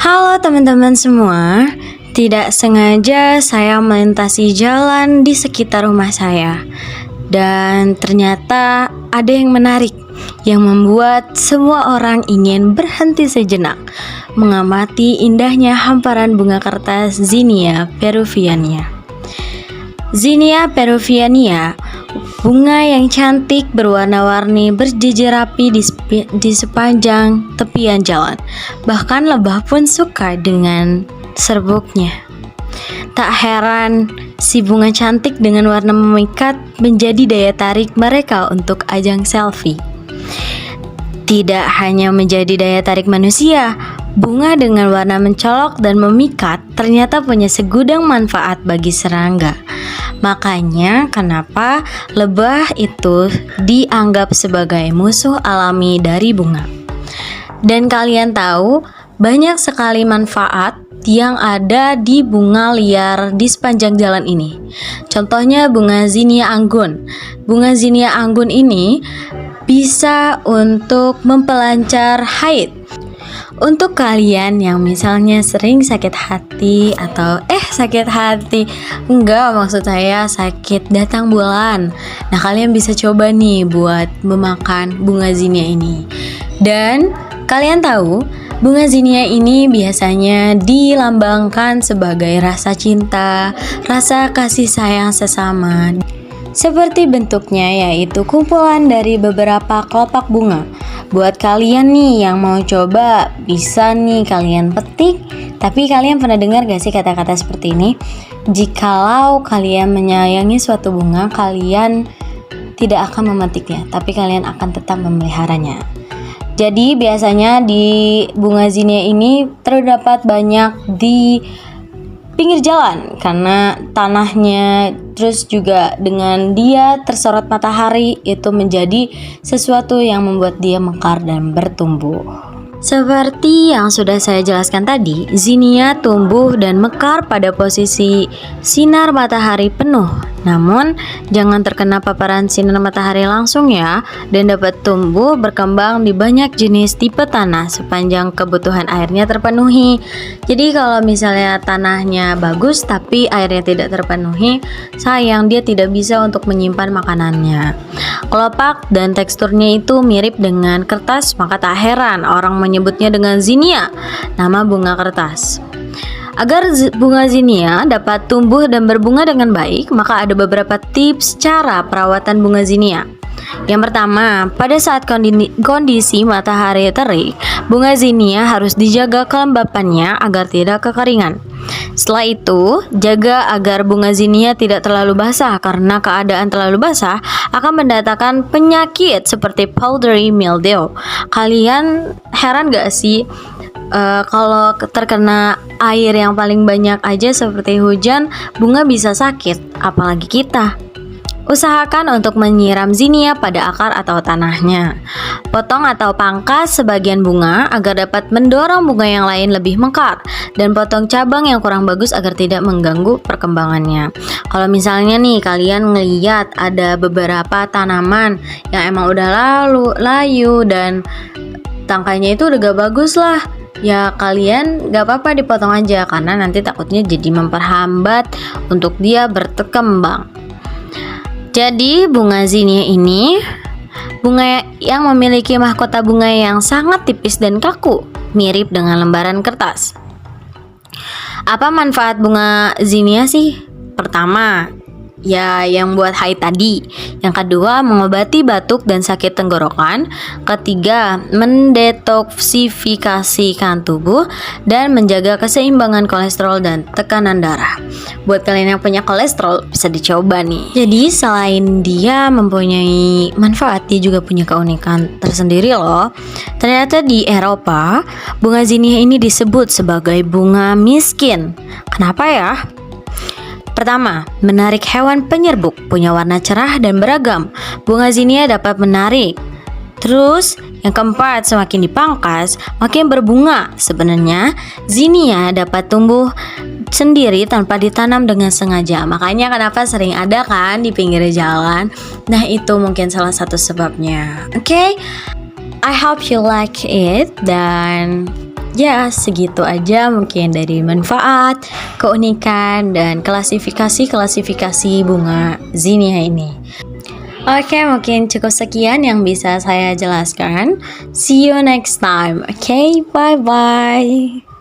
Halo teman-teman semua, tidak sengaja saya melintasi jalan di sekitar rumah saya dan ternyata ada yang menarik yang membuat semua orang ingin berhenti sejenak mengamati indahnya hamparan bunga kertas Zinnia peruviana. Zinnia peruviana, bunga yang cantik berwarna-warni berjejer rapi di sepanjang tepian jalan. Bahkan lebah pun suka dengan serbuknya. Tak heran si bunga cantik dengan warna memikat menjadi daya tarik mereka untuk ajang selfie. Tidak hanya menjadi daya tarik manusia, bunga dengan warna mencolok dan memikat ternyata punya segudang manfaat bagi serangga. Makanya kenapa lebah itu dianggap sebagai musuh alami dari bunga. Dan kalian tahu banyak sekali manfaat yang ada di bunga liar di sepanjang jalan ini. Contohnya bunga Zinnia anggun. Bunga Zinnia anggun ini bisa untuk mempelancar haid. Untuk kalian yang misalnya sering sakit hati atau enggak, maksud saya sakit datang bulan. Nah, kalian bisa coba nih buat memakan bunga Zinnia ini. Dan kalian tahu, bunga Zinnia ini biasanya dilambangkan sebagai rasa cinta, rasa kasih sayang sesama. Seperti bentuknya yaitu kumpulan dari beberapa kelopak bunga. Buat kalian nih yang mau coba, bisa nih kalian petik. Tapi kalian pernah dengar gak sih kata-kata seperti ini? Jikalau kalian menyayangi suatu bunga, kalian tidak akan memetiknya, tapi kalian akan tetap memeliharanya. Jadi biasanya di bunga Zinnia ini terdapat banyak di pinggir jalan karena tanahnya, terus juga dengan dia tersorot matahari, itu menjadi sesuatu yang membuat dia mekar dan bertumbuh. Seperti yang sudah saya jelaskan tadi, Zinnia tumbuh dan mekar pada posisi sinar matahari penuh. Namun, jangan terkena paparan sinar matahari langsung ya, dan dapat tumbuh berkembang di banyak jenis tipe tanah sepanjang kebutuhan airnya terpenuhi. Jadi kalau misalnya tanahnya bagus tapi airnya tidak terpenuhi, sayang dia tidak bisa untuk menyimpan makanannya. Kelopak dan teksturnya itu mirip dengan kertas, maka tak heran orang menyebutnya dengan Zinnia, nama bunga kertas. Agar bunga Zinnia dapat tumbuh dan berbunga dengan baik, maka ada beberapa tips cara perawatan bunga Zinnia. Yang pertama, pada saat kondisi matahari terik, bunga Zinnia harus dijaga kelembapannya agar tidak kekeringan. Setelah itu, jaga agar bunga Zinnia tidak terlalu basah karena keadaan terlalu basah akan mendatangkan penyakit seperti powdery mildew. Kalian heran gak sih? Kalau terkena air yang paling banyak aja seperti hujan, bunga bisa sakit, apalagi kita. Usahakan untuk menyiram Zinnia pada akar atau tanahnya. Potong atau pangkas sebagian bunga agar dapat mendorong bunga yang lain lebih mekar, dan potong cabang yang kurang bagus agar tidak mengganggu perkembangannya. Kalau misalnya nih kalian ngeliat ada beberapa tanaman yang emang udah layu dan tangkainya itu udah gak bagus lah, ya kalian gak apa-apa dipotong aja, karena nanti takutnya jadi memperhambat untuk dia berkembang. Jadi bunga Zinnia ini bunga yang memiliki mahkota bunga yang sangat tipis dan kaku, mirip dengan lembaran kertas. Apa manfaat bunga Zinnia sih? Pertama, ya yang buat haid tadi. Yang kedua, mengobati batuk dan sakit tenggorokan. Ketiga, mendetoksifikasikan tubuh dan menjaga keseimbangan kolesterol dan tekanan darah. Buat kalian yang punya kolesterol, bisa dicoba nih. Jadi selain dia mempunyai manfaat, dia juga punya keunikan tersendiri loh. Ternyata di Eropa, bunga Zinnia ini disebut sebagai bunga miskin. Kenapa ya? Pertama, menarik hewan penyerbuk, punya warna cerah dan beragam. Bunga Zinnia dapat menarik. Terus, yang keempat, semakin dipangkas, makin berbunga. Sebenarnya, Zinnia dapat tumbuh sendiri tanpa ditanam dengan sengaja. Makanya kenapa sering ada kan di pinggir jalan. Nah, itu mungkin salah satu sebabnya. Oke, I hope you like it. Dan Ya, segitu aja mungkin dari manfaat, keunikan, dan klasifikasi-klasifikasi bunga zinnia ini. Oke, mungkin cukup sekian yang bisa saya jelaskan. See you next time. Oke, bye-bye.